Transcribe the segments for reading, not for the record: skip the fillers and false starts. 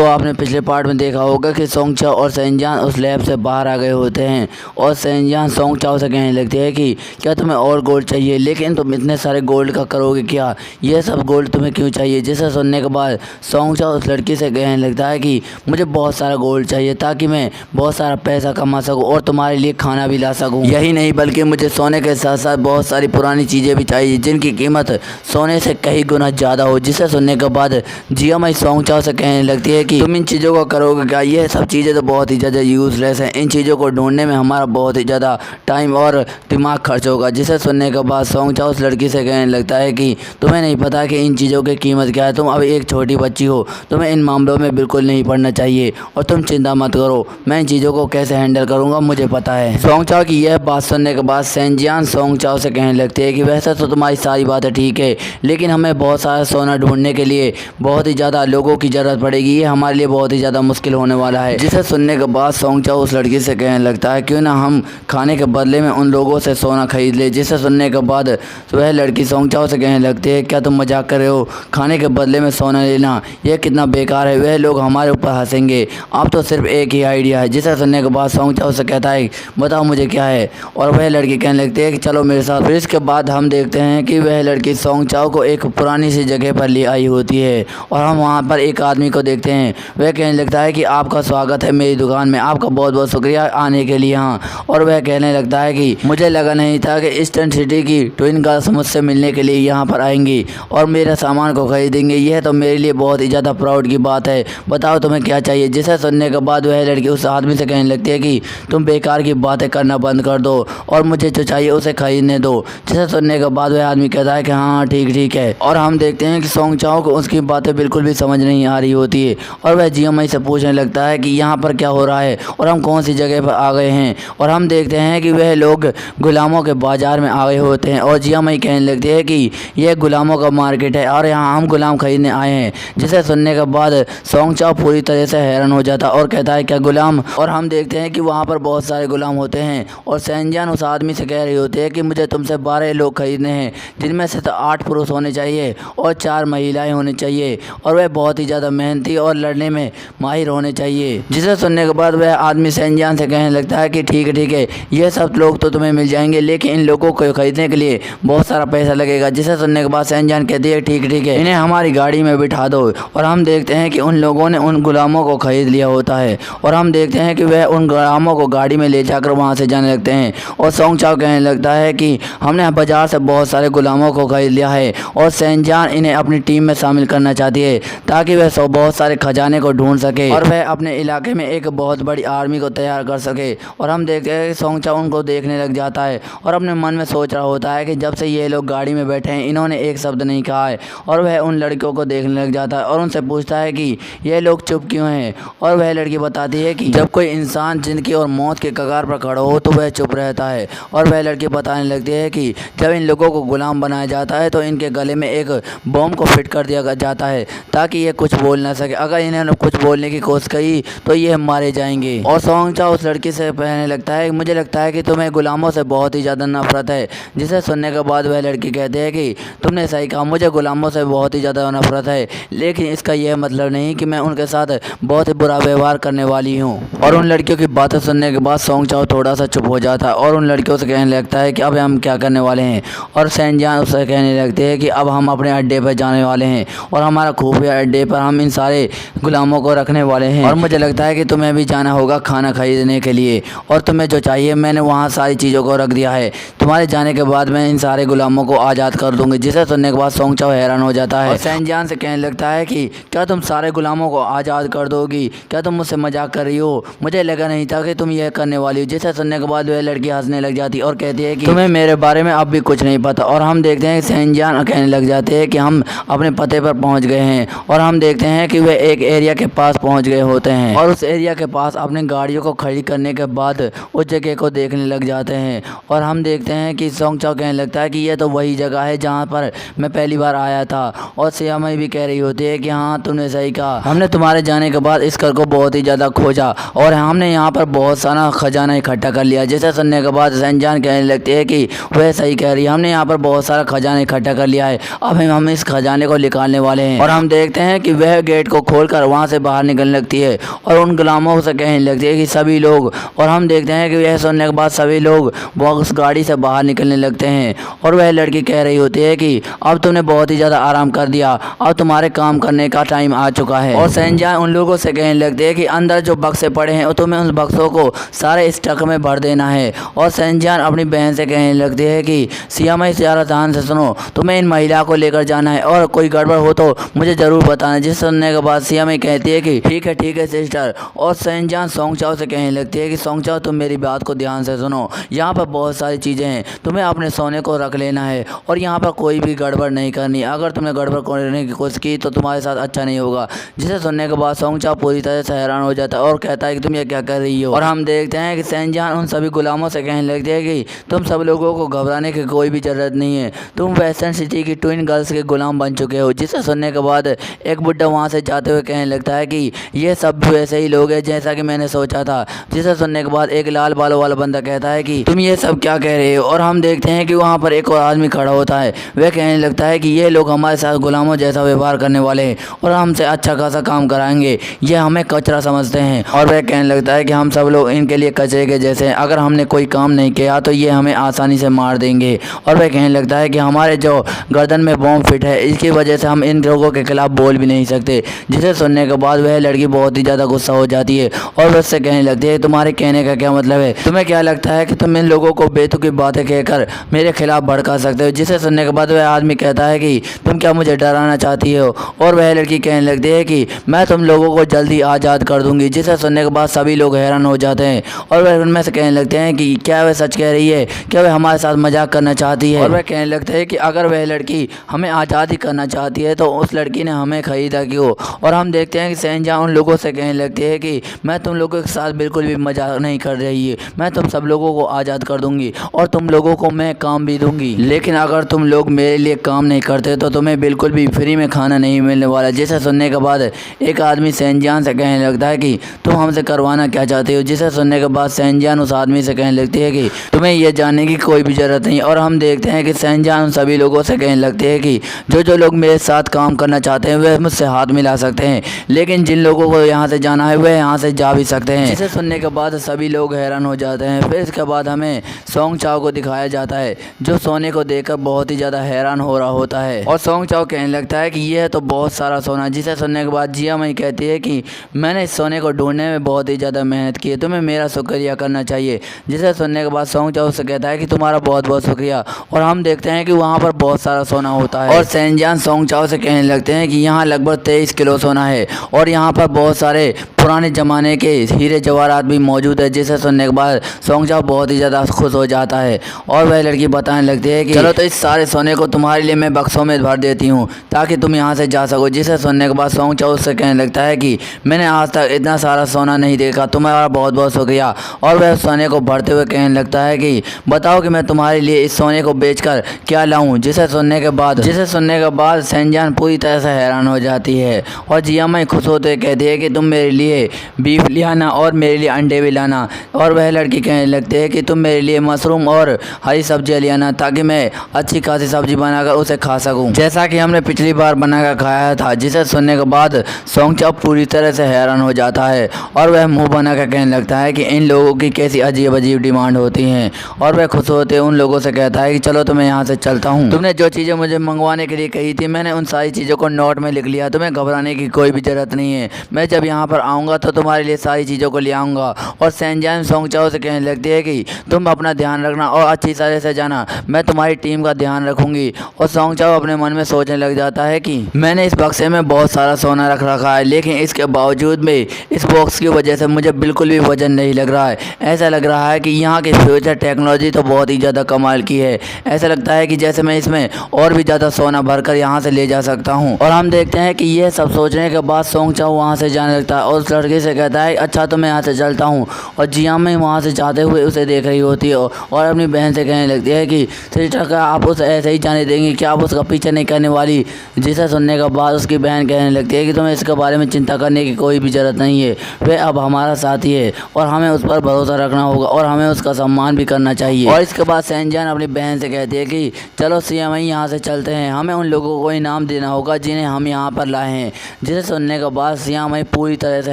दोस्तों आपने पिछले पार्ट में देखा होगा कि सोंग चाओ और सेंजान उस लैब से बाहर आ गए होते हैं और सेंजान सोंग चाओ से कहने लगती है कि क्या तुम्हें और गोल्ड चाहिए, लेकिन तुम इतने सारे गोल्ड का करोगे क्या, ये सब गोल्ड तुम्हें क्यों चाहिए। जिसे सुनने के बाद सोंग चाओ उस लड़की से कहने लगता है कि मुझे बहुत सारा गोल्ड चाहिए ताकि मैं बहुत सारा पैसा कमा सकूँ और तुम्हारे लिए खाना भी ला सकूँ। यही नहीं बल्कि मुझे सोने के साथ साथ बहुत सारी पुरानी चीज़ें भी चाहिए जिनकी कीमत सोने से कई गुना ज़्यादा हो। जिसे सुनने के बाद जिया मई सोंग चाओ से कहने लगती है कि तुम इन चीज़ों को करोगे क्या, ये सब चीज़ें तो बहुत ही ज़्यादा यूज़लेस हैं, इन चीज़ों को ढूंढने में हमारा बहुत ही ज़्यादा टाइम और दिमाग खर्च होगा। जिसे सुनने के बाद सोंग चाओ उस लड़की से कहने लगता है कि तुम्हें नहीं पता कि इन चीज़ों की कीमत क्या है, तुम अब एक छोटी बच्ची हो, तुम्हें इन मामलों में बिल्कुल नहीं पड़ना चाहिए और तुम चिंता मत करो, मैं इन चीज़ों को कैसे हैंडल करूँगा मुझे पता है। सोंग चाओ की यह बात सुनने के बाद सेंजियान सोंग चाओ से कहने लगती है कि वैसे तो तुम्हारी सारी बातें ठीक है, लेकिन हमें बहुत सारा सोना ढूंढने के लिए बहुत ही ज़्यादा लोगों की ज़रूरत पड़ेगी, ये हमारे लिए बहुत ही ज़्यादा मुश्किल होने वाला है। जिसे सुनने के बाद सोंग चाओ उस लड़की से कहने लगता है क्यों ना हम खाने के बदले में उन लोगों से सोना खरीद ले। जिसे सुनने के बाद वह लड़की सोंग चाओ से कहने लगती है क्या तुम मजाक कर रहे हो, खाने के बदले में सोना लेना यह कितना बेकार है, वह लोग हमारे ऊपर हंसेंगे, अब तो सिर्फ एक ही आइडिया है। जिसे सुनने के बाद सोंग चाओ से कहता है बताओ मुझे क्या है, और वह लड़की कहने लगती है कि चलो मेरे साथ। फिर इसके बाद हम देखते हैं कि वह लड़की सोंग चाओ को एक पुरानी सी जगह पर ले आई होती है और हम वहाँ पर एक आदमी को देखते हैं। वह कहने लगता है कि आपका स्वागत है मेरी दुकान में, आपका बहुत बहुत शुक्रिया आने के लिए यहाँ। और वह कहने लगता है कि मुझे लगा नहीं था कि ईस्टर्न सिटी की ट्विन गर्ल्स मुझसे मिलने के लिए यहाँ पर आएंगी और मेरे सामान को खरीदेंगे, यह तो मेरे लिए बहुत ही ज़्यादा प्राउड की बात है, बताओ तुम्हें क्या चाहिए। जिसे सुनने के बाद वह लड़की उस आदमी से कहने लगती है कि तुम बेकार की बातें करना बंद कर दो और मुझे जो चाहिए उसे खरीदने दो। जिसे सुनने के बाद वह आदमी कहता है कि हाँ ठीक है। और हम देखते हैं कि सोंग चाओ को उसकी बातें बिल्कुल भी समझ नहीं आ रही होती है और वह जिया मई से पूछने लगता है कि यहाँ पर क्या हो रहा है और हम कौन सी जगह पर आ गए हैं। और हम देखते हैं कि वह लोग गुलामों के बाजार में आ गए होते हैं और जिया मई कहने लगती है कि यह गुलामों का मार्केट है और यहाँ हम गुलाम खरीदने आए हैं। जिसे सुनने के बाद सोंग चाओ पूरी तरह से हैरान हो जाता और कहता है क्या गुलाम। और हम देखते हैं कि वहाँ पर बहुत सारे गुलाम होते हैं और सेंजान उस आदमी से कह रही होती है कि मुझे तुमसे 12 लोग खरीदने हैं, जिनमें से तो 8 पुरुष होने चाहिए और 4 महिलाएं होनी चाहिए और वह बहुत ही ज़्यादा मेहनती और लड़ने में माहिर होने चाहिए। जिसे सुनने के बाद वह आदमी सेंजान से कहने लगता है कि ठीक है, ये सब लोग तो तुम्हें मिल जाएंगे, लेकिन इन लोगों को खरीदने के लिए बहुत सारा पैसा लगेगा। जिसे सुनने के बाद सेंजान कहती है ठीक है, इन्हें हमारी गाड़ी में बिठा दो। और हम देखते हैं कि उन लोगों ने उन गुलामों को खरीद लिया होता है और हम देखते हैं कि वह उन गुलामों को गाड़ी में ले जाकर वहाँ से जाने लगते हैं। और सोंग चाओ कहने लगता है कि हमने बाजार से बहुत सारे गुलामों को खरीद लिया है और सेंजान इन्हें अपनी टीम में शामिल करना चाहती है ताकि वह बहुत सारे खजाने को ढूंढ सके और वह अपने इलाके में एक बहुत बड़ी आर्मी को तैयार कर सके। और हम देखते हैं कि सोंग चाओ उनको देखने लग जाता है और अपने मन में सोच रहा होता है कि जब से ये लोग गाड़ी में बैठे हैं इन्होंने एक शब्द नहीं कहा है। और वह उन लड़कियों को देखने लग जाता है और उनसे पूछता है कि ये लोग चुप क्यों हैं। और वह लड़की बताती है कि जब कोई इंसान जिंदगी और मौत के कगार पर खड़ा हो तो वह चुप रहता है। और वह लड़की बताने लगती है कि जब इन लोगों को गुलाम बनाया जाता है तो इनके गले में एक बॉम्ब को फिट कर दिया जाता है ताकि ये कुछ बोल ना सके, अगर इन्होंने कुछ बोलने की कोशिश की तो ये मारे जाएंगे। और सोंग चाओ उस लड़की से कहने लगता है मुझे लगता है कि तुम्हें गुलामों से बहुत ही ज़्यादा नफरत है। जिसे सुनने के बाद वह लड़की कहती है कि तुमने सही कहा, मुझे गुलामों से बहुत ही ज़्यादा नफरत है, लेकिन इसका यह मतलब नहीं कि मैं उनके साथ बहुत ही बुरा व्यवहार करने वाली हूँ। और उन लड़कियों की बातें सुनने के बाद सोंग चाओ थोड़ा सा चुप हो जाता है और उन लड़कियों से कहने लगता है कि अब हम क्या करने वाले हैं। और सेंजान उससे कहने लगते हैं कि अब हम अपने अड्डे पर जाने वाले हैं और हमारा खुफिया अड्डे पर हम इन सारे गुलामों को रखने वाले हैं और मुझे लगता है कि तुम्हें भी जाना होगा खाना खरीदने के लिए और तुम्हें जो चाहिए मैंने वहाँ सारी चीज़ों को रख दिया है, तुम्हारे जाने के बाद मैं इन सारे गुलामों को आज़ाद कर दूंगी। जिसे सुनने के बाद सोंग चाओ हैरान हो जाता है और सेंजान से कहने लगता है कि क्या तुम सारे गुलामों को आज़ाद कर दोगी, क्या तुम मुझसे मजाक कर रही हो, मुझे लगा नहीं था कि तुम यह करने वाली हो। जिसे सुनने के बाद वह लड़की हंसने लग जाती और कहती है कि तुम्हें मेरे बारे में अब भी कुछ नहीं पता। और हम देखते हैं सेंजान कहने लग जाते हैं कि हम अपने पते पर पहुंच गए हैं और हम देखते हैं कि वे एक एरिया के पास पहुंच गए होते हैं और उस एरिया के पास अपने गाड़ियों को खड़ी करने के बाद उस जगह को देखने लग जाते हैं। और हम देखते हैं कि सोंग चाओ कहने लगता है कि यह तो वही जगह है जहाँ पर मैं पहली बार आया था। और सिया मई भी कह रही होती है कि हाँ तुमने सही कहा, हमने तुम्हारे जाने के बाद इस घर को बहुत ही ज़्यादा खोजा और हमने यहाँ पर बहुत सारा खजाना इकट्ठा कर लिया। जिसे सुनने के बाद सेंजान कहने लगती है कि वह सही कह रही है, हमने यहाँ पर बहुत सारा खजाना इकट्ठा कर लिया है, अब हम इस खजाने को निकालने वाले हैं। और हम देखते हैं कि वह गेट को खोल छोड़कर वहाँ से बाहर निकलने लगती है और उन गुलामों से कहने लगती है कि सभी लोग, और हम देखते हैं कि यह सुनने के बाद सभी लोग वो उस गाड़ी से बाहर निकलने लगते हैं और वह लड़की कह रही होती है कि अब तुमने बहुत ही ज़्यादा आराम कर दिया, अब तुम्हारे काम करने का टाइम आ चुका है। और सैनजान उन लोगों से कहने लगते हैं कि अंदर जो बक्से पड़े हैं तुम्हें उन बक्सों को सारे इस ट्रक में भर देना है। और सैनजान अपनी बहन से कहने लगती है कि सियामा ज़रा ध्यान से सुनो, तुम्हें इन महिला को लेकर जाना है और कोई गड़बड़ हो तो मुझे ज़रूर बताना। जिस सुनने के बाद सियामा कहती है कि ठीक है सिस्टर। और सैनजान सोंगचाओ से कहने लगती है कि सोंगचाओ तुम मेरी बात को ध्यान से सुनो, यहाँ पर बहुत सारी चीज़ें हैं, तुम्हें अपने सोने को रख लेना है और यहाँ पर कोई भी गड़बड़ नहीं करनी। अगर तुमने गड़बड़ करने की कोशिश की तो तुम्हारे साथ अच्छा नहीं होगा। जिसे सुनने के बाद सोंगचाओ पूरी तरह से हैरान हो जाता है और कहता है कि तुम ये क्या कर रही हो। और हम देखते हैं कि सैनजान उन सभी गुलामों से कहने लगती है कि तुम सब लोगों को घबराने की कोई भी ज़रूरत नहीं है, तुम वेस्टर्न सिटी की ट्विन गर्ल्स के गुलाम बन चुके हो। जिसे सुनने के बाद एक बुड्ढा वहाँ से जाते हुए कहने लगता है कि ये सब भी वैसे ही लोग हैं जैसा कि मैंने सोचा था। जिसे सुनने के बाद एक लाल बालों वाला बंदा कहता है कि तुम ये सब क्या कह रहे हो। और हम देखते हैं कि वहाँ पर एक और आदमी खड़ा होता है, वह कहने लगता है कि ये लोग हमारे साथ गुलामों जैसा व्यवहार करने वाले हैं और हमसे अच्छा खासा काम कराएंगे, ये हमें कचरा समझते हैं। और वह कहने लगता है कि हम सब लोग इनके लिए कचरे के जैसे हैं, अगर हमने कोई काम नहीं किया तो ये हमें आसानी से मार देंगे। और वह कहने लगता है कि हमारे जो गर्दन में बॉम्ब फिट है इसकी वजह से हम इन लोगों के खिलाफ बोल भी नहीं सकते। जिसे सुनने के बाद वह लड़की बहुत ही ज़्यादा गुस्सा हो जाती है और वह उससे कहने लगती है तुम्हारे कहने का क्या मतलब है, तुम्हें क्या लगता है कि तुम इन लोगों को बेतुकी बातें कहकर मेरे खिलाफ भड़का सकते हो। जिसे सुनने के बाद वह आदमी कहता है कि तुम क्या मुझे डराना चाहती हो। और वह लड़की कहने लगती है कि मैं तुम लोगों को जल्दी आज़ाद कर दूंगी। जिसे सुनने के बाद सभी लोग हैरान हो जाते हैं और वह उनमें से कहने लगते हैं कि क्या वह सच कह रही है, क्या वह हमारे साथ मजाक करना चाहती है। और वह कहने लगते हैं कि अगर वह लड़की हमें आज़ादी करना चाहती है तो उस लड़की ने हमें खरीदा क्यों। और हम देखते हैं कि सैनजान उन लोगों से कहने लगती है कि मैं तुम लोगों के साथ बिल्कुल भी मजाक नहीं कर रही है, मैं तुम सब लोगों को आज़ाद कर दूंगी और तुम लोगों को मैं काम भी दूंगी, लेकिन अगर तुम लोग मेरे लिए काम नहीं करते तो तुम्हें बिल्कुल भी फ्री में खाना नहीं मिलने वाला। जिसे सुनने के बाद एक आदमी सैनजान से कहने लगता है कि तुम हमसे करवाना क्या चाहते हो। जिसे सुनने के बाद सैनजान उस आदमी से कहने लगती है कि तुम्हें यह जानने की कोई भी ज़रूरत नहीं। और हम देखते हैं कि सैनजान उन सभी लोगों से कहने लगती है कि जो लोग मेरे साथ काम करना चाहते हैं वह मुझसे हाथ मिला सकते हैं, लेकिन जिन लोगों को यहाँ से जाना है वह यहाँ से जा भी सकते हैं। जिसे सुनने के बाद सभी लोग हैरान हो जाते हैं। फिर इसके बाद हमें सोंगचाओ को दिखाया जाता है जो सोने को देखकर बहुत ही ज़्यादा हैरान हो रहा होता है और सोंगचाओ कहने लगता है कि यह तो बहुत सारा सोना। जिसे सुनने के बाद जिया मई कहती है कि मैंने इस सोने को ढूंढने में बहुत ही ज़्यादा मेहनत की है, तुम्हें मेरा शुक्रिया करना चाहिए। जिसे सुनने के बाद सोंगचाओ से कहता है कि तुम्हारा बहुत बहुत शुक्रिया। और हम देखते हैं कि वहाँ पर बहुत सारा सोना होता है और सैनजान सोंगचाओ से कहने लगते हैं कि यहाँ लगभग 23 किलो सोना है और यहाँ पर बहुत सारे पुराने ज़माने के हीरे जवाहरात भी मौजूद है। जिसे सुनने के बाद सोंगचाओ बहुत ही ज़्यादा खुश हो जाता है और वह लड़की बताने लगती है कि चलो तो इस सारे सोने को तुम्हारे लिए मैं बक्सों में भर देती हूँ ताकि तुम यहाँ से जा सको। जिसे सुनने के बाद सोंगचाओ उससे कहने लगता है कि मैंने आज तक इतना सारा सोना नहीं देखा, तुम्हारा बहुत बहुत शुक्रिया। और वह सोने को भरते हुए कहने लगता है कि बताओ कि मैं तुम्हारे लिए इस सोने को बेचकर क्या लाऊं। जिसे सुनने के बाद सैनजान पूरी तरह से हैरान हो जाती है और जिया मई खुश होते कहती है कि तुम मेरे लिए बीफ ले आना और मेरे लिए अंडे भी लाना। और वह लड़की कहने लगती है कि तुम मेरे लिए मशरूम और हरी सब्जियां ले आना ताकि मैं अच्छी खासी सब्जी बनाकर उसे खा सकूं, जैसा कि हमने पिछली बार बनाकर खाया था। जिसे सुनने के बाद सोंगचाओ पूरी तरह से हैरान हो जाता है और वह मुंह बनाकर कहने लगता है कि इन लोगों की कैसी अजीब अजीब डिमांड होती हैं। और वह खुश होते उन लोगों से कहता है कि चलो तो मैं यहाँ से चलता हूँ, तुमने जो चीज़ें मुझे मंगवाने के लिए कही थी मैंने उन सारी चीज़ों को नोट में लिख लिया, तुम्हें घबराने की कोई भी ज़रूरत नहीं है, मैं जब यहाँ पर आऊँगा तो तुम्हारे लिए सारी चीज़ों को ले आऊँगा। और सैनजान सोंगचाओ से कहने लगती है कि तुम अपना ध्यान रखना और अच्छी तरह से जाना, मैं तुम्हारी टीम का ध्यान रखूँगी। और सोंगचाओ अपने मन में सोचने लग जाता है कि मैंने इस बक्से में बहुत सारा सोना रख रखा है, लेकिन इसके बावजूद भी इस बॉक्स की वजह से मुझे बिल्कुल भी वजन नहीं लग रहा है। ऐसा लग रहा है कि यहाँ की फ्यूचर टेक्नोलॉजी तो बहुत ही ज़्यादा कमाल की है, ऐसा लगता है कि जैसे मैं इसमें और भी ज़्यादा सोना भरकर यहाँ से ले जा सकता हूँ। और हम देखते हैं कि यह सब सोचने के बाद सोंगचाओ वहाँ से जाने लगता है और उस उस लड़के से कहता है अच्छा तो मैं यहाँ से चलता हूँ। और जियामई वहाँ से जाते हुए उसे देख रही होती है और अपनी बहन से कहने लगती है कि सिस्टर का आप उसे ऐसे ही जाने देंगे, क्या आप उसका पीछे नहीं करने वाली। जिसे सुनने के बाद उसकी बहन कहने लगती है कि तुम्हें इसके बारे में चिंता करने की कोई भी ज़रूरत नहीं है, वह अब हमारा साथी है और हमें उस पर भरोसा रखना होगा और हमें उसका सम्मान भी करना चाहिए। और इसके बाद सेंजान अपनी बहन से कहती है कि चलो सियामई यहाँ से चलते हैं, हमें उन लोगों को इनाम देना होगा जिन्हें हम यहाँ पर लाए हैं। जिसे सुनने के बाद सियामई पूरी तरह से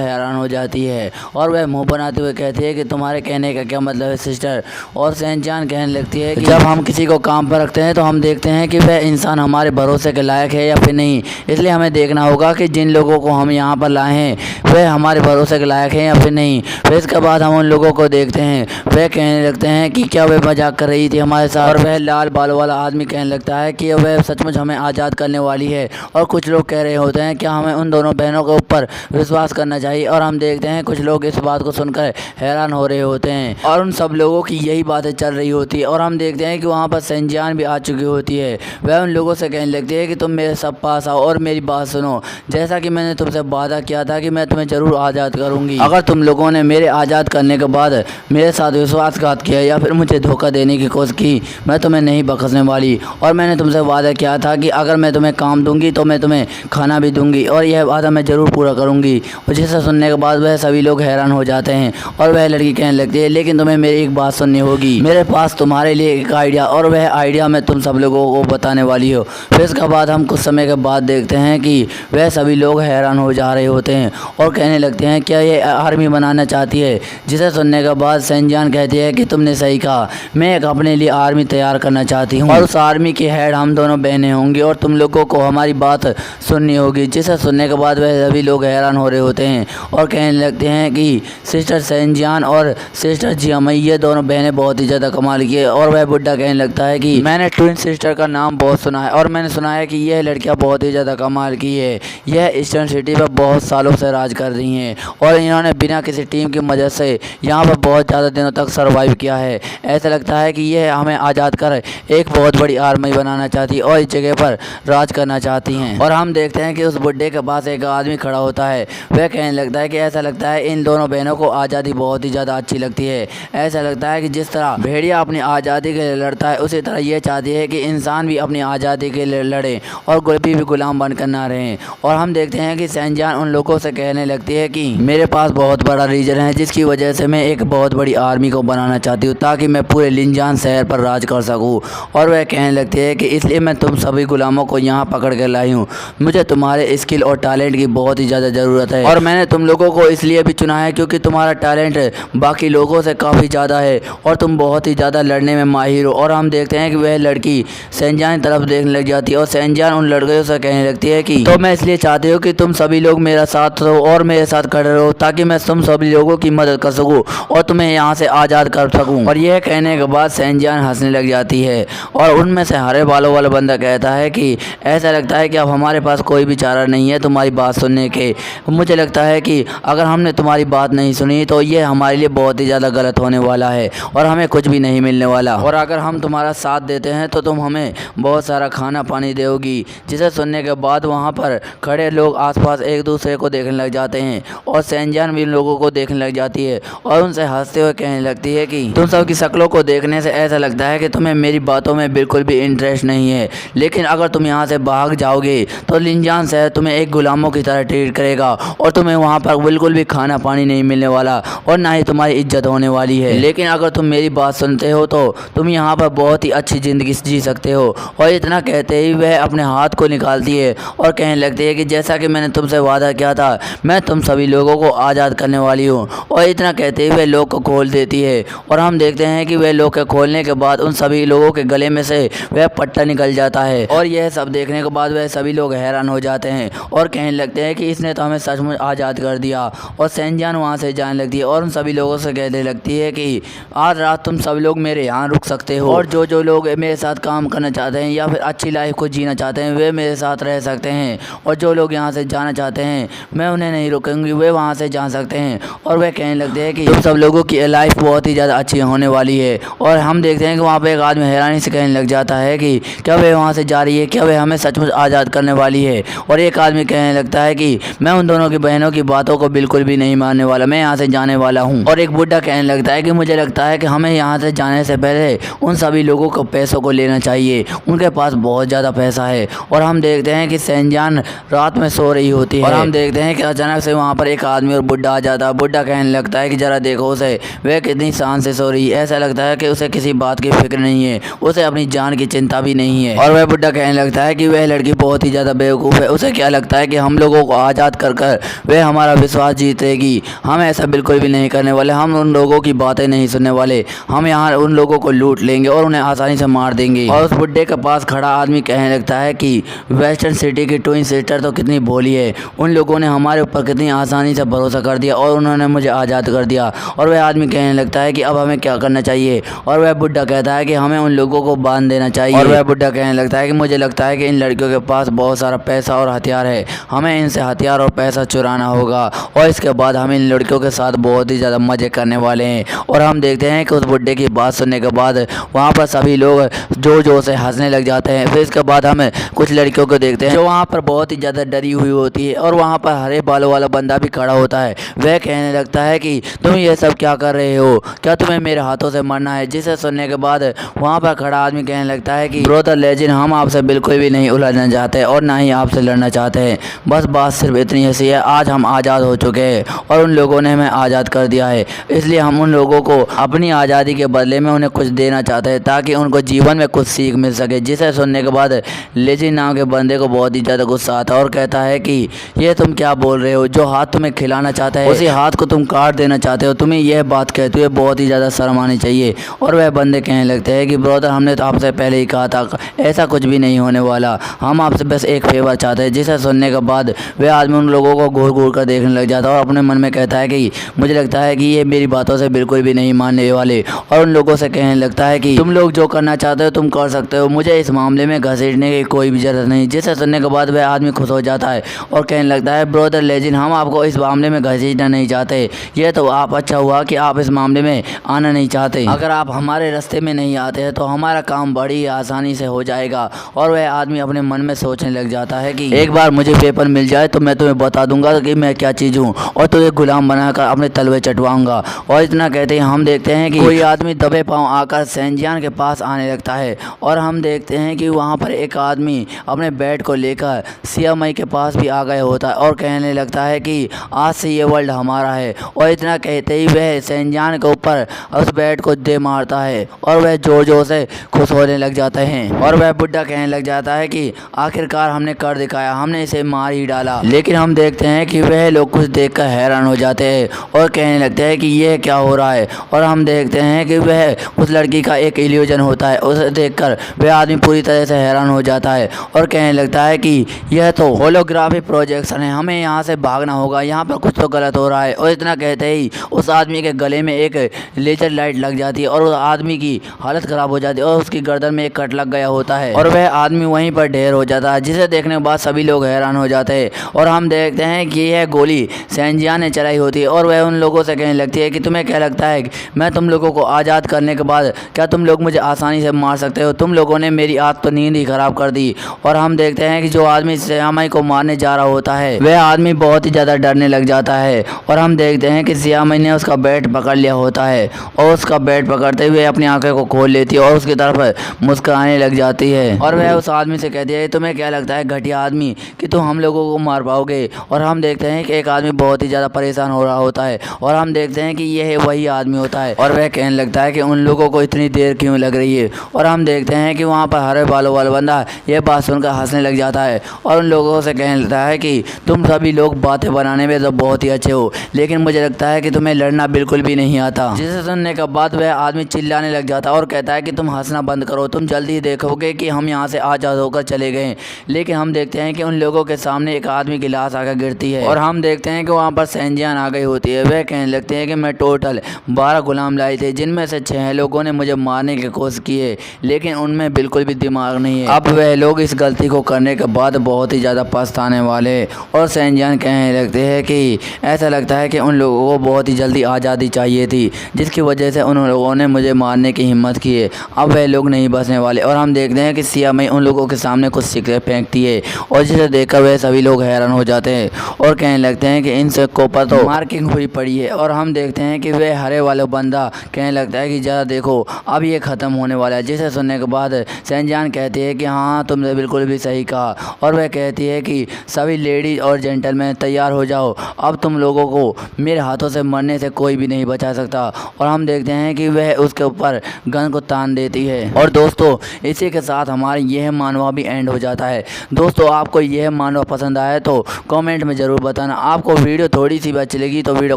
हैरान हो जाती है और वह मुँह बनाते हुए कहती है कि तुम्हारे कहने का क्या मतलब है सिस्टर। और सेंजान कहने लगती है कि जब हम किसी को काम पर रखते हैं तो हम देखते हैं कि वह इंसान हमारे भरोसे के लायक है या फिर नहीं, इसलिए हमें देखना होगा कि जिन लोगों को हम यहाँ पर लाए हैं वह हमारे भरोसे के लायक है या फिर नहीं। फिर इसके बाद हम उन लोगों को देखते हैं, वह कहने लगते हैं कि क्या वह मजाक कर रही थी हमारे साथ। और वह लाल बालों वाला आदमी कहने लगता है कि वह सचमुच हमें आज़ाद करने वाली है। और कुछ लोग कह रहे होते हैं क्या हमें उन दोनों बहनों के ऊपर विश्वास करना चाहिए। और हम देखते हैं कुछ लोग इस बात को सुनकर हैरान हो रहे होते हैं और उन सब लोगों की यही बातें चल रही होती है। और हम देखते हैं कि वहाँ पर सेंजान भी आ चुकी होती है। वह उन लोगों से कहने लगती है कि तुम मेरे सब पास आओ और मेरी बात सुनो। जैसा कि मैंने तुमसे वादा किया था कि मैं तुम्हें ज़रूर आज़ाद करूँगी। अगर तुम लोगों ने मेरे आज़ाद करने के बाद मेरे साथ विश्वासघात किया या फिर मुझे धोखा देने की कोशिश की, मैं तुम्हें नहीं बख्शने वाली। और मैंने तुमसे वादा किया था कि अगर मैं तुम्हें काम दूंगी तो मैं तुम्हें खाना भी दूंगी और यह वादा मैं ज़रूर पूरा करूँगी। और जिसे सुनने के बाद वह सभी लोग हैरान हो जाते हैं और वह लड़की कहने लगती है लेकिन तुम्हें मेरी एक बात सुननी होगी, मेरे पास तुम्हारे लिए एक आइडिया और वह आइडिया मैं तुम सब लोगों को बताने वाली हो। फिर इसके बाद हम कुछ समय के बाद देखते हैं कि वह सभी लोग हैरान हो जा रहे होते हैं और कहने लगते हैं क्या ये आर्मी बनाना चाहती है। जिसे सुनने के बाद सेंजान कहती है कि तुमने सही कहा, मैं एक अपने लिए आर्मी तैयार करना चाहती हूँ और उस आर्मी की हेड हम दोनों बहनें होंगी और तुम लोगों को हमारी बात सुननी होगी। जिसे सुनने के बाद वह सभी लोग हैरान हो रहे होते हैं और कहने लगते हैं कि सिस्टर सेंजान और सिस्टर जियामई ये दोनों बहनें बहुत ही ज़्यादा कमाल की है। और वह बुड्ढा कहने लगता है कि मैंने ट्विन सिस्टर का नाम बहुत सुना है और मैंने सुना है कि यह लड़कियां बहुत ही ज़्यादा कमाल की है। यह ईस्टर्न सिटी पर बहुत सालों से राज कर रही हैं और इन्होंने बिना किसी टीम की मदद से यहाँ पर बहुत ज़्यादा दिनों तक सर्वाइव किया है। ऐसा लगता है कि यह हमें आज़ाद कर एक बहुत बड़ी आर्मी बनाना चाहती है और इस जगह पर राज करना चाहती हैं। और हम देखते हैं कि उस बुड्ढे के पास एक आदमी खड़ा होता है। वह कहने लगता है कि ऐसा लगता है इन दोनों बहनों को आज़ादी बहुत ही ज़्यादा अच्छी लगती है। ऐसा लगता है कि जिस तरह भेड़िया अपनी आज़ादी के लिए लड़ता है उसी तरह यह चाहती है कि इंसान भी अपनी आज़ादी के लिए लड़े और गुलाबी भी गुलाम बनकर ना रहें। और हम देखते हैं कि सेंजान उन लोगों से कहने लगती है कि मेरे पास बहुत बड़ा रीजन है जिसकी वजह से मैं एक बहुत बड़ी आर्मी को बनाना चाहती हूँ ताकि मैं पूरे लिंजान शहर पर राज कर सकूँ। और वह कहने लगती है कि इसलिए मैं तुम सभी गुलामों को यहाँ पकड़ कर लाई हूँ। मुझे तुम्हारे स्किल और टैलेंट की बहुत ही ज़्यादा ज़रूरत है और मैंने तुम लोगों को इसलिए भी चुना है क्योंकि तुम्हारा टैलेंट बाकी लोगों से काफ़ी ज़्यादा है और तुम बहुत ही ज़्यादा लड़ने में माहिर हो। और हम देखते हैं कि वह लड़की सेंजान की तरफ देखने लग जाती है और सेंजान उन लड़कियों से कहने लगती है कि तो मैं इसलिए चाहती हूँ कि तुम सभी लोग मेरा साथ रहो और मेरे साथ खड़े रहो ताकि मैं तुम सभी लोगों की मदद कर सकूँ और तुम्हें यहाँ से आज़ाद कर सकूँ। और यह कहने के बाद सेंजान हंसने लग जाती है और उनमें से हरे बालों वाला बंदा कहता है कि ऐसा लगता है कि अब हमारे पास कोई भी चारा नहीं है तुम्हारी बात सुनने के। मुझे लगता है कि अगर हमने तुम्हारी बात नहीं सुनी तो ये हमारे लिए बहुत ही ज़्यादा गलत होने वाला है और हमें कुछ भी नहीं मिलने वाला। और अगर हम तुम्हारा साथ देते हैं तो तुम हमें बहुत सारा खाना पानी दोगी। जिसे सुनने के बाद वहाँ पर खड़े लोग आसपास एक दूसरे को देखने लग जाते हैं और सेंजान भी लोगों को देखने लग जाती है और उनसे हंसते हुए कहने लगती है कि तुम सब की शक्लों को देखने से ऐसा लगता है कि तुम्हें मेरी बातों में बिल्कुल भी इंटरेस्ट नहीं है, लेकिन अगर तुम यहाँ से भाग जाओगे तो लिंजान शहर तुम्हें एक गुलामों की तरह ट्रीट करेगा और तुम्हें वहाँ पर बिल्कुल भी खाना पानी नहीं मिलने वाला और ना ही तुम्हारी इज्जत होने वाली है। लेकिन अगर तुम मेरी बात सुनते हो तो तुम यहाँ पर बहुत ही अच्छी ज़िंदगी जी सकते हो। और इतना कहते ही वह अपने हाथ को निकालती है और कहने लगती है कि जैसा कि मैंने तुमसे वादा किया था मैं तुम सभी लोगों को आज़ाद करने वाली हूँ। और इतना कहते ही वह लोग को खोल देती है और हम देखते हैं कि वह लोग के खोलने के बाद उन सभी लोगों के गले में से वह पट्टा निकल जाता है। और यह सब देखने के बाद वह सभी लोग हैरान हो जाते हैं और कहने लगते हैं कि इसने तो हमें सचमुच आज़ाद कर दिया। और सेंजान वहाँ से जाने लगती है और उन सभी लोगों से कहने लगती है कि आज रात तुम सब लोग मेरे यहाँ रुक सकते हो और जो लोग मेरे साथ काम करना चाहते हैं या फिर अच्छी लाइफ को जीना चाहते हैं वे मेरे साथ रह सकते हैं और जो लोग यहाँ से जाना चाहते हैं मैं उन्हें नहीं रुकेंगी, वे वहाँ से जा सकते हैं। और वह कहने लगते हैं कि तुम सब लोगों की लाइफ बहुत ही ज़्यादा अच्छी होने वाली है। और हम देखते हैं कि वहाँ पे एक आदमी हैरानी से कहने लग जाता है कि क्या वे वहाँ से जा रही है, क्या वे हमें सचमुच आज़ाद करने वाली है। और एक आदमी कहने लगता है कि मैं उन दोनों की बहनों की बातों को बिल्कुल भी नहीं मानने वाला, मैं यहाँ से जाने वाला हूँ। और एक बुढ़ा कहने लगता है कि मुझे लगता है कि हमें यहाँ से जाने से पहले उन सभी लोगों को पैसों को लेना चाहिए, उनके पास बहुत ज़्यादा पैसा है। और हम देखते हैं कि सैनजान रात में सो रही होती है और हम देखते हैं कि अचानक से वहाँ पर एक आदमी और बुढ़ा आ जाता है। बुढ़ा कहने लगता है कि जरा देखो उसे, वह कितनी शान से सो रही है, ऐसा लगता है कि उसे किसी बात की फिक्र नहीं है, उसे अपनी जान की चिंता भी नहीं है। और वह बुढ़ा कहने लगता है कि वह लड़की बहुत ही ज़्यादा बेवकूफ़ है, उसे क्या लगता है कि हम लोगों को आज़ाद कर कर वह हमारा विश्वास जीतेगी। हम ऐसा बिल्कुल भी नहीं करने वाले, हम उन लोगों की बातें नहीं सुनने वाले, हम यहाँ उन लोगों को लूट लेंगे और उन्हें आसानी से मार देंगे। और उस बुढ़े के पास खड़ा आदमी कहने लगता है कि वेस्टर्न सिटी की ट्विन सिस्टर तो कितनी भोली है, उन लोगों ने हमारे ऊपर कितनी आसानी से भरोसा कर दिया और उन्होंने मुझे आज़ाद कर दिया। और वह आदमी कहने लगता है कि अब हमें क्या करना चाहिए। और वह बुढ़ा कहता है कि हमें उन लोगों को बांध देना चाहिए। और वह बुढ़ा कहने लगता है कि मुझे लगता है कि इन लड़कियों के पास बहुत सारा पैसा और हथियार है, हमें इनसे हथियार और पैसा चुराना होगा और इसके बाद हम इन लड़कियों के साथ बहुत ही ज़्यादा मज़े करने वाले हैं। और हम देखते हैं कि उस बुढ़े की बात सुनने के बाद वहाँ पर सभी लोग जोर से हंसने लग जाते हैं। फिर इसके बाद हम कुछ लड़कियों को देखते हैं जो वहाँ पर बहुत ही ज़्यादा डरी हुई होती है और वहाँ पर हरे बालों वाला बंदा भी खड़ा होता है। वह कहने लगता है कि तुम ये सब क्या कर रहे हो, क्या तुम्हें मेरे हाथों से मरना है। जिसे सुनने के बाद वहाँ पर खड़ा आदमी कहने लगता है कि ब्रदर लेजेंड, हम आपसे बिल्कुल भी नहीं उलझना चाहते और ना ही आपसे लड़ना चाहते हैं, बस बात सिर्फ इतनी ऐसी है, आज हम आज़ाद हो चुके हैं और उन लोगों ने हमें आज़ाद कर दिया है, इसलिए हम उन लोगों को अपनी आज़ादी के बदले में उन्हें कुछ देना चाहते हैं ताकि उनको जीवन में कुछ सीख मिल सके। जिसे सुनने के बाद लेजेंड नाम के बंदे को बहुत ही ज़्यादा गुस्सा आता है और कहता है कि ये तुम क्या बोल रहे हो, जो हाथ तुम्हें खिलाना चाहता है उसी हाथ को तुम काट देना चाहते हो, तुम्हें यह बात कहते हुए बहुत ही ज़्यादा शर्म आनी चाहिए। और वह बंदे कहने लगते हैं कि ब्रदर, हमने तो आपसे पहले ही कहा था ऐसा कुछ भी नहीं होने वाला, हम आपसे बस एक फेवर चाहते हैं। जिसे सुनने के बाद वह आदमी उन लोगों को घूर घूर कर देखने लग जाता है और अपने मन में कहता है कि मुझे लगता है कि ये मेरी बातों से बिल्कुल भी नहीं मानने वाले। और उन लोगों से कहने लगता है कि तुम लोग जो करना चाहते हो तुम कर सकते हो, मुझे इस मामले में घसीटने की कोई भी ज़रूरत नहीं। जिसे सुनने के बाद वह आदमी खुश हो जाता है और कहने लगता है ब्रदर लेजेंड, हम आपको इस मामले में घसीटना नहीं चाहते, ये तो आप अच्छा हुआ कि आप इस मामले में आना नहीं चाहते, अगर आप हमारे रास्ते में नहीं आते हैं तो हमारा काम बड़ी आसानी से हो जाएगा। और वह आदमी अपने मन में सोचने लग जाता है कि एक बार मुझे पेपर मिल जाए तो मैं तुम्हें बता दूंगा कि मैं क्या चीज़ हूँ और तुझे गुलाम बनाकर अपने तलवे चटवाऊंगा। और इतना कहते ही हम देखते हैं कि कोई आदमी दबे पांव आकर सैनजान के पास आने लगता है और हम देखते हैं कि वहाँ पर एक आदमी अपने बैट को लेकर सियामई के पास भी आ गया होता है और कहने लगता है कि आज से ये वर्ल्ड हमारा है। और इतना कहते ही वह सैनजान के ऊपर उस बैट को दे मारता है और वह जोर जोर से खुश होने लग जाते हैं। और वह बुढ़ा कहने लग जाता है कि आखिरकार हमने कर दिखाया, हमने इसे मार ही डाला। लेकिन हम देखते हैं कि वह लोग कुछ देखकर हैरान हो जाते हैं और कहने लगते हैं कि यह क्या हो रहा है। और हम देखते हैं कि वह उस लड़की का एक इल्यूजन होता है, उसे देखकर वह आदमी पूरी तरह से हैरान हो जाता है और कहने लगता है कि यह तो होलोग्राफी प्रोजेक्शन है, हमें यहाँ से भागना होगा, यहाँ पर कुछ तो गलत हो रहा है। और इतना कहते ही उस आदमी के गले में एक लेजर लाइट लग जाती है और उस आदमी की हालत ख़राब हो जाती है और उसकी गर्दन में एक कट लग गया होता है और वह आदमी वहीं पर ढेर हो जाता है। जिसे देखने के बाद सभी लोग हैरान हो जाते हैं और हम देखते हैं कि यह गोली सैनजान ने चलाई होती है। और वह उन लोगों से कहने लगती है कि तुम्हें क्या लगता है कि मैं तुम लोगों को आज़ाद करने के बाद क्या तुम लोग मुझे आसानी से मार सकते हो, तुम लोगों ने मेरी आज तो नींद ही ख़राब कर दी। और हम देखते हैं कि जो आदमी सियामई को मारने जा रहा होता है वह आदमी बहुत ही ज़्यादा डरने लग जाता है और हम देखते हैं कि सियामई ने उसका बैट पकड़ लिया होता है और उसका बैट पकड़ते हुए अपनी आंखें को खोल लेती है और उसकी तरफ मुस्कुराने लग जाती है। और वह उस आदमी से कहती है तुम्हें क्या लगता है घटिया आदमी कि तुम हम लोगों को मार पाओगे। और हम देखते हैं कि एक आदमी बहुत ही ज़्यादा परेशान हो रहा होता है और हम देखते हैं कि यह वही आदमी होता है और वह कहने लगता है कि उन लोगों को इतनी देर क्यों लग रही है। और हम देखते हैं कि वहाँ पर हरे बालों वाला बंदा यह बात सुनकर हंसने लग जाता है और उन लोगों से कहने लगता है कि तुम सभी लोग बातें बनाने में तो बहुत ही अच्छे हो, लेकिन मुझे लगता है कि तुम्हें लड़ना बिल्कुल भी नहीं आता जिसे सुनने के बाद वह आदमी चिल्लाने लग जाता और कहता है कि तुम हंसना बंद करो, तुम जल्दी ही देखोगे कि हम यहाँ से आज़ाद होकर चले गए। लेकिन हम देखते हैं कि उन लोगों के सामने एक आदमी की लाश आकर गिरती है और हम देखते हैं कि वहाँ पर सैनजान आ गई होती है। वह कहने लगते हैं कि मैं टोटल 12 गुलाम लाए थे, जिनमें से 6 लोगों ने मुझे मारने की कोशिश की है, लेकिन उनमें बिल्कुल भी दिमाग नहीं है। अब वह लोग इस गलती को करने के बाद बहुत ही ज़्यादा पछताने वाले। और सैनजान कहने लगते हैं कि ऐसा लगता है कि उन लोगों को बहुत ही जल्दी आज़ादी चाहिए थी, जिसकी वजह से उन लोगों ने मुझे मारने की हिम्मत की है। अब वह लोग नहीं बचने वाले। और हम देखते हैं कि सिया मई उन लोगों के सामने कुछ सिक्के फेंकती है और जिसे देखकर वह सभी लोग हैरान हो जाते हैं और कहने लगते हैं कि इन सिक्कों पर तो मार्किंग हुई पड़ी है। और हम देखते हैं कि वह हरे वाला बंदा कहने लगता है कि ज़रा देखो, अब ये ख़त्म होने वाला है। जिसे सुनने के बाद सैनजान कहती है कि हाँ, तुमने बिल्कुल भी सही कहा। और वह कहती है कि सभी लेडीज़ और जेंटलमैन तैयार हो जाओ, अब तुम लोगों को मेरे हाथों से मरने से कोई भी नहीं बचा सकता। और हम देखते हैं कि वह उसके ऊपर गन को तान देती है। और दोस्तों, इसी के साथ हमारा यह मानवा भी एंड हो जाता है। दोस्तों, आपको यह मानवा पसंद आया तो कमेंट में ज़रूर बताना। आपको वीडियो थोड़ी सी भी अच्छी लगी तो वीडियो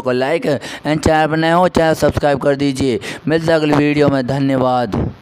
को लाइक एंड चैनल पर नए हो चैनल सब्सक्राइब कर दीजिए। मिलते हैं अगली वीडियो में। धन्यवाद।